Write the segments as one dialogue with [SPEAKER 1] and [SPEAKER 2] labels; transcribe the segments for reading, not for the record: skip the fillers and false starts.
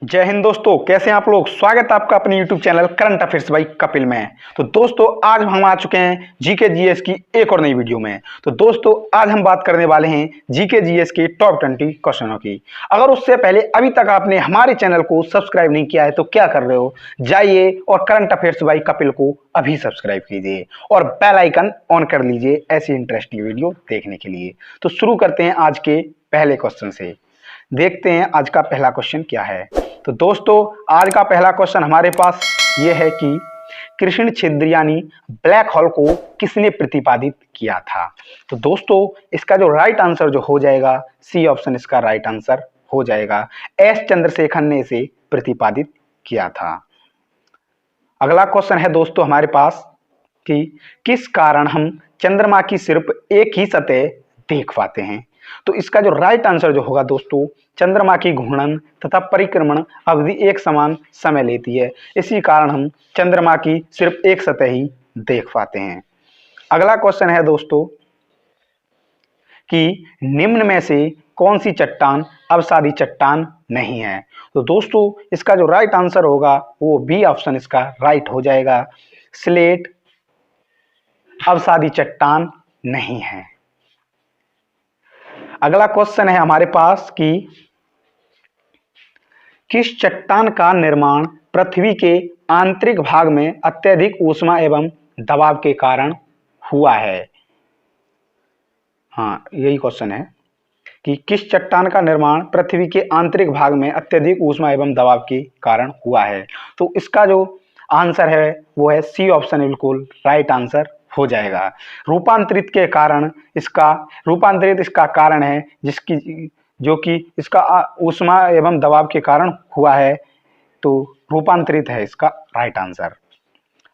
[SPEAKER 1] जय हिंद दोस्तों, कैसे हैं आप लोग। स्वागत है आपका अपने YouTube channel current affairs by Kapil में। तो दोस्तों आज हम आ चुके हैं जीके जीएस की एक और नई वीडियो में। तो दोस्तों आज हम बात करने वाले हैं जीके जीएस के टॉप 20 क्वेश्चनों की। अगर उससे पहले अभी तक आपने हमारे चैनल को सब्सक्राइब नहीं किया है तो क्या कर रहे हो, जाइए और करंट अफेयर्स बाई कपिल को अभी सब्सक्राइब कीजिए और बेल आइकन ऑन कर लीजिए ऐसी इंटरेस्टिंग वीडियो देखने के लिए। तो शुरू करते हैं आज के पहले क्वेश्चन से। देखते हैं आज का पहला क्वेश्चन क्या है। तो दोस्तों आज का पहला क्वेश्चन हमारे पास ये है कि कृष्ण छिद्र यानी ब्लैक होल को किसने प्रतिपादित किया था। तो दोस्तों इसका जो राइट आंसर जो हो जाएगा, सी ऑप्शन इसका राइट आंसर हो जाएगा। एस चंद्रशेखर ने इसे प्रतिपादित किया था। अगला क्वेश्चन है दोस्तों हमारे पास कि किस कारण हम चंद्रमा की सिर्फ एक ही सतह देख पाते हैं। तो इसका जो राइट आंसर जो होगा दोस्तों, चंद्रमा की घूर्णन तथा परिक्रमण अवधि एक समान समय लेती है, इसी कारण हम चंद्रमा की सिर्फ एक सतह ही देख पाते हैं। अगला क्वेश्चन है दोस्तों कि निम्न में से कौन सी चट्टान अवसादी चट्टान नहीं है। तो दोस्तों इसका जो राइट आंसर होगा वो बी ऑप्शन इसका राइट हो जाएगा। स्लेट अवसादी चट्टान नहीं है। अगला क्वेश्चन है हमारे पास कि किस चट्टान का निर्माण पृथ्वी के आंतरिक भाग में अत्यधिक ऊष्मा एवं दबाव के कारण हुआ है। हाँ, यही क्वेश्चन है कि किस चट्टान का निर्माण पृथ्वी के आंतरिक भाग में अत्यधिक ऊष्मा एवं दबाव के कारण हुआ है। तो इसका जो आंसर है वो है सी ऑप्शन बिल्कुल राइट आंसर हो जाएगा। रूपांतरित के कारण इसका कारण है जो कि इसका ऊष्मा एवं दबाव के कारण हुआ है, तो रूपांतरित है इसका राइट आंसर।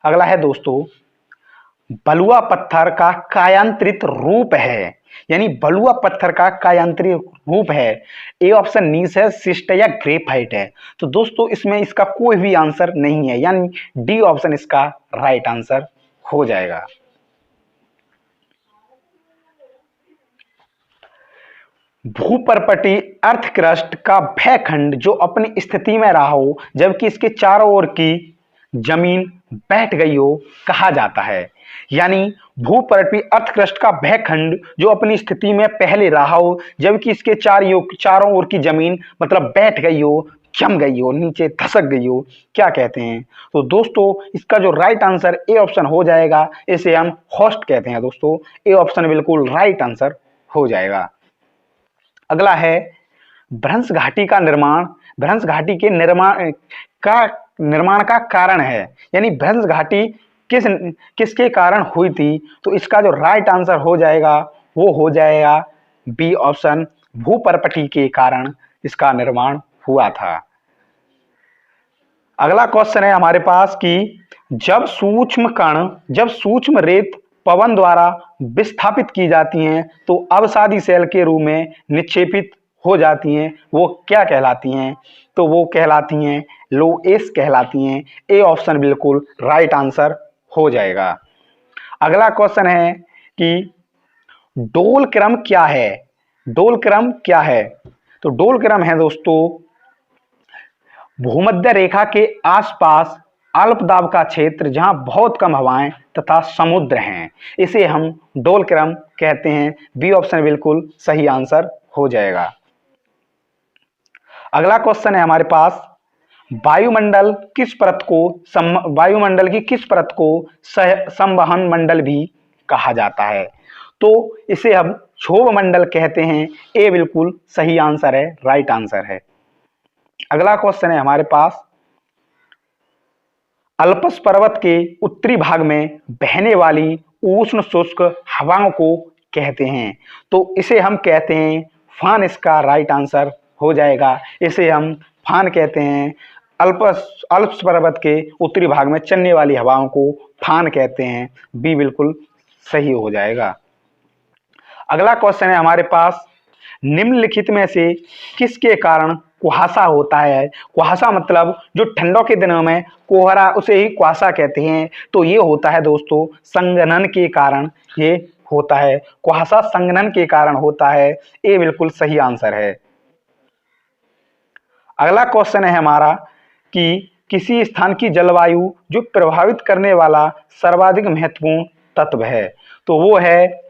[SPEAKER 1] अगला है दोस्तों बलुआ पत्थर का कायांतरित रूप है, यानी बलुआ पत्थर का कायांतरित रूप है। ए ऑप्शन नीस है, सिस्ट या ग्रेफाइट है। तो दोस्तों इसमें इसका कोई भी आंसर नहीं है, यानी डी ऑप्शन इसका राइट आंसर हो जाएगा। भूपर्पटी अर्थ क्रस्ट का वह खंड जो अपनी स्थिति में रहा हो जबकि इसके चारों ओर की जमीन बैठ गई हो कहा जाता है। यानी भूपर्पटी अर्थ क्रस्ट का वह खंड जो अपनी स्थिति में पहले रहा हो जबकि इसके चारों ओर की जमीन मतलब बैठ गई हो, जम गई हो, नीचे धसक गई हो, क्या कहते हैं। तो दोस्तों इसका जो राइट आंसर ए ऑप्शन हो जाएगा, इसे हम होस्ट कहते हैं। दोस्तों ए ऑप्शन बिल्कुल राइट आंसर हो जाएगा। अगला है भ्रंश घाटी का निर्माण, भ्रंश घाटी के निर्माण का कारण है, यानी भ्रंश घाटी किसके कारण हुई थी। तो इसका जो राइट आंसर हो जाएगा वो हो जाएगा बी ऑप्शन, भूपर्पटी के कारण इसका निर्माण हुआ था। अगला क्वेश्चन है हमारे पास कि जब सूक्ष्म रेत पवन द्वारा विस्थापित की जाती हैं तो अवसादी सेल के रूप में निक्षेपित हो जाती हैं, वो क्या कहलाती हैं। तो वो कहलाती हैं लोएस कहलाती हैं। ए ऑप्शन बिल्कुल राइट आंसर हो जाएगा। अगला क्वेश्चन है कि डोल क्रम क्या है। डोल क्रम क्या है। तो डोल क्रम है दोस्तों भूमध्य रेखा के आसपास अल्प दाब का क्षेत्र जहां बहुत कम हवाएं तथा समुद्र हैं, इसे हम डोल क्रम कहते हैं। बी ऑप्शन बिल्कुल सही आंसर हो जाएगा। अगला क्वेश्चन है हमारे पास वायुमंडल की किस परत को संवहन मंडल भी कहा जाता है। तो इसे हम क्षोभ मंडल कहते हैं। ए बिल्कुल सही आंसर है, राइट आंसर है। अगला क्वेश्चन है हमारे पास अल्पस पर्वत के उत्तरी भाग में बहने वाली उष्ण शुष्क हवाओं को कहते हैं। तो इसे हम कहते हैं फान, इसका राइट आंसर हो जाएगा। इसे हम फान कहते हैं। अल्प्स पर्वत के उत्तरी भाग में चलने वाली हवाओं को फान कहते हैं। बी बिल्कुल सही हो जाएगा। अगला क्वेश्चन है हमारे पास निम्नलिखित में से किसके कारण कुहासा होता है। कुहासा मतलब जो ठंडों के दिनों में कोहरा, उसे ही कुहासा कहते हैं। तो ये होता है दोस्तों संघनन के कारण, ये होता है कुहासा संघनन के कारण होता है। ए बिल्कुल सही आंसर है। अगला क्वेश्चन है हमारा कि किसी स्थान की जलवायु जो प्रभावित करने वाला सर्वाधिक महत्वपूर्ण तत्व है, तो वो है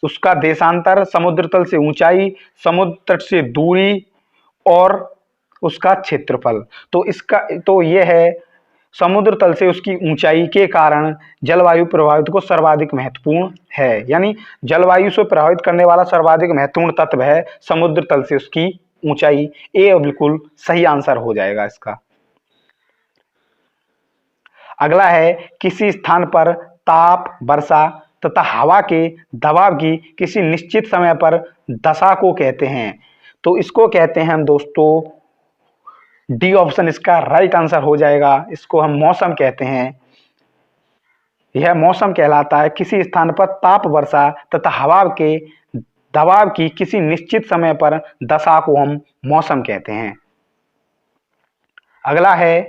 [SPEAKER 1] उसका देशांतर, समुद्र तल से ऊंचाई, समुद्र तट से दूरी और उसका क्षेत्रफल। तो ये है समुद्र तल से उसकी ऊंचाई के कारण जलवायु प्रभावित को सर्वाधिक महत्वपूर्ण है, यानी जलवायु से प्रभावित करने वाला सर्वाधिक महत्वपूर्ण तत्व है समुद्र तल से उसकी ऊंचाई। ए बिल्कुल सही आंसर हो जाएगा इसका। अगला है किसी स्थान पर ताप, वर्षा तथा हवा के दबाव की किसी निश्चित समय पर दशा को कहते हैं, तो इसको कहते हैं हम दोस्तों, डी ऑप्शन इसका राइट आंसर हो जाएगा। इसको हम मौसम कहते हैं। यह मौसम कहलाता है किसी स्थान पर ताप, वर्षा तथा हवा के दबाव की किसी निश्चित समय पर दशा को हम मौसम कहते हैं। अगला है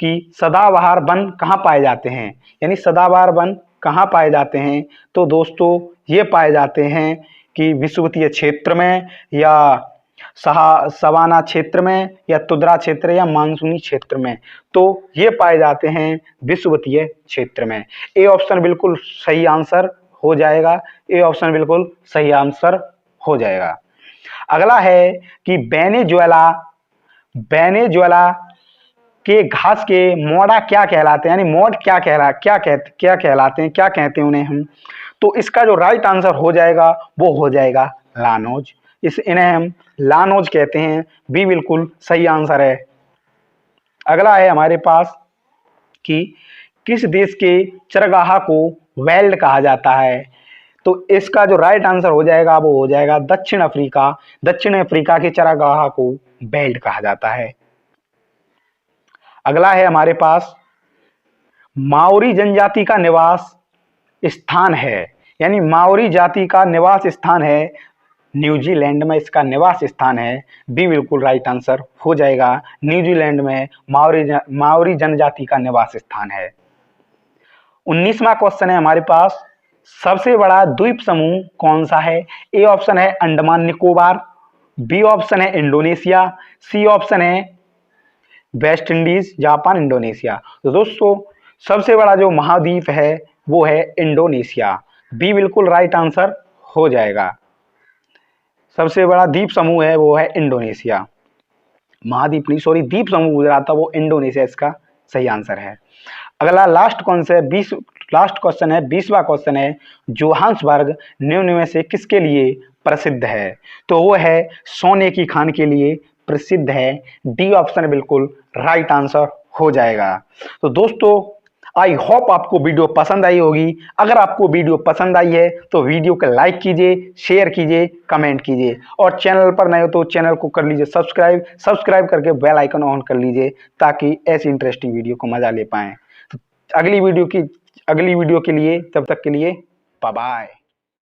[SPEAKER 1] कि सदाबहार वन कहाँ पाए जाते हैं, यानी सदाबहार वन कहाँ पाए जाते हैं, तो दोस्तों ये पाए जाते हैं कि विषुवतीय क्षेत्र में या सवाना क्षेत्र में या तुद्रा क्षेत्र या मानसूनी क्षेत्र में, तो ये पाए जाते हैं विषुवतीय क्षेत्र में। ए ऑप्शन बिल्कुल सही आंसर हो जाएगा। ए ऑप्शन बिल्कुल सही आंसर हो जाएगा। अगला है कि वेनेजुएला के घास के मोड़ा क्या कहलाते हैं, यानी मोड क्या कहलाते हैं, क्या कहते हैं उन्हें हम, तो इसका जो राइट आंसर हो जाएगा वो हो जाएगा लानोज। इन्हें हम लानोज कहते हैं। बी बिल्कुल सही आंसर है। अगला है हमारे पास कि किस देश के चरगाहा को वेल्ड कहा जाता है, तो इसका जो राइट आंसर हो जाएगा वो हो जाएगा दक्षिण अफ्रीका। दक्षिण अफ्रीका के चरगाहा को वेल्ड कहा जाता है। अगला है हमारे पास माओरी जनजाति का निवास स्थान है, यानी माओरी जाति का निवास स्थान है न्यूजीलैंड में, इसका निवास स्थान है। बी बिल्कुल राइट आंसर हो जाएगा। न्यूजीलैंड में माओरी जनजाति का निवास स्थान है। 19वां क्वेश्चन है हमारे पास, सबसे बड़ा द्वीप समूह कौन सा है। ए ऑप्शन है अंडमान निकोबार, बी ऑप्शन है इंडोनेशिया, सी ऑप्शन है वेस्ट इंडीज, जापान, इंडोनेशिया। तो दोस्तों सबसे बड़ा जो महाद्वीप है वो है इंडोनेशिया। बी बिल्कुल राइट आंसर हो जाएगा। सबसे बड़ा द्वीप समूह है वो है इंडोनेशिया। महाद्वीप नहीं, सॉरी, द्वीप समूह गुजरात था, वो इंडोनेशिया इसका सही आंसर है। अगला लास्ट क्वेश्चन है 20वां क्वेश्चन है, जोहान्सबर्ग निम्न में से किसके लिए प्रसिद्ध है, तो वो है सोने की खान के लिए प्रसिद्ध है। डी ऑप्शन बिल्कुल राइट आंसर हो जाएगा। तो दोस्तों आई होप आपको वीडियो पसंद आई होगी। अगर आपको वीडियो पसंद आई है तो वीडियो को लाइक कीजिए, शेयर कीजिए, कमेंट कीजिए, और चैनल पर नए हो तो चैनल को कर लीजिए सब्सक्राइब करके बेल आइकन ऑन कर लीजिए, ताकि ऐसी इंटरेस्टिंग वीडियो को मजा ले पाएँ। तो अगली वीडियो के लिए, तब तक के लिए बाय बाय।